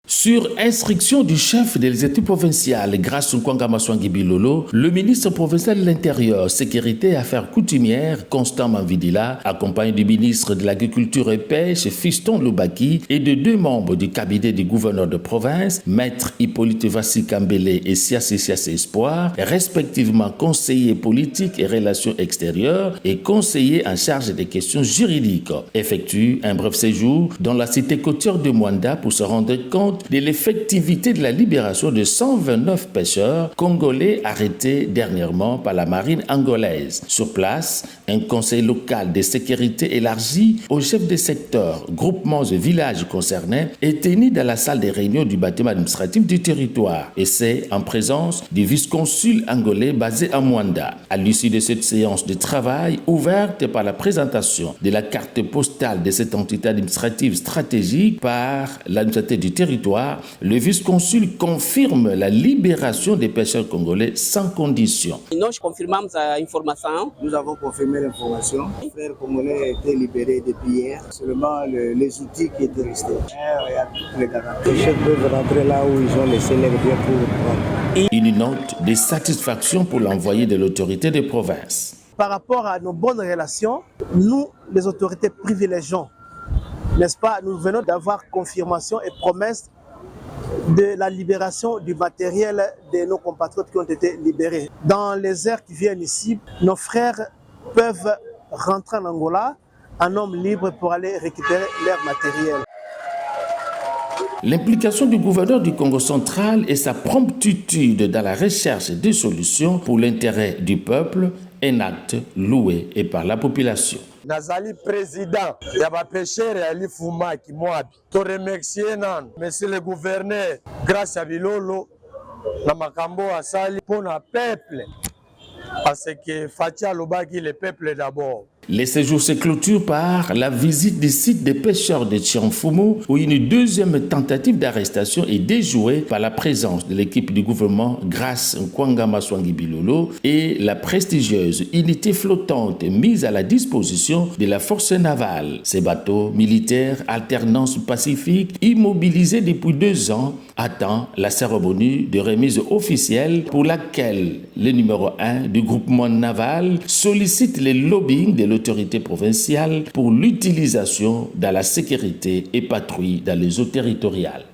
Sur instruction du chef de l'exécutif provincial, Grace Nkwanga Maswangi Bilolo, le ministre provincial de l'Intérieur, Sécurité et Affaires coutumières, Constant Manvidila, accompagné du ministre de l'Agriculture et Pêche, Fiston Lubaki, et de deux membres du cabinet du gouverneur de province, Maître Hippolyte Vassi Kambele et Siassi Espoir, respectivement conseiller politique et relations extérieures et conseiller en charge des questions juridiques, effectuent un bref séjour dans la cité côtière de Mwanda pour se rendre compte de l'effectivité de la libération de 129 pêcheurs congolais arrêtés dernièrement par la marine angolaise. Sur place, un conseil local de sécurité élargi aux chefs de secteur, groupements et villages concernés est tenu dans la salle des réunions du bâtiment administratif du territoire, et c'est en présence du vice-consul angolais basé à Mwanda. À l'issue de cette séance de travail ouverte par la présentation de la carte postale de cette entité administrative stratégique par l'administrateur du territoire, le vice-consul confirme la libération des pêcheurs congolais sans condition. Nous confirmons l'information. Nous avons confirmé l'information. Les frères congolais étaient libérés depuis hier. Seulement les outils qui étaient restés. Il y a toutes les garanties. Les chefs peuvent rentrer là où ils ont laissé leurs biens pour prendre. Une note de satisfaction pour l'envoyé de l'autorité de province. Par rapport à nos bonnes relations, nous, les autorités privilégions, n'est-ce pas, nous venons d'avoir confirmation et promesse de la libération du matériel de nos compatriotes qui ont été libérés. Dans les heures qui viennent ici, nos frères peuvent rentrer en Angola en homme libre pour aller récupérer leur matériel. L'implication du gouverneur du Congo central et sa promptitude dans la recherche des solutions pour l'intérêt du peuple, un acte loué et par la population. Nazali président yaba pêcheur ya Lifuma Kimwabi. To remercier nan monsieur le gouverneur grâce à Bilolo na makambo asali pour na peuple parce que Fatia Lobaki le peuple d'abord. Les séjours se clôturent par la visite du site des pêcheurs de Tchianfumu où une deuxième tentative d'arrestation est déjouée par la présence de l'équipe du gouvernement Grace Nkwanga Maswangi Bilolo et la prestigieuse unité flottante mise à la disposition de la force navale. Ces bateaux militaires alternance pacifique immobilisés depuis 2 ans attendent la cérémonie de remise officielle pour laquelle le numéro 1 du groupement naval sollicite le lobbying de l'autorité provinciale pour l'utilisation dans la sécurité et patrouille dans les eaux territoriales.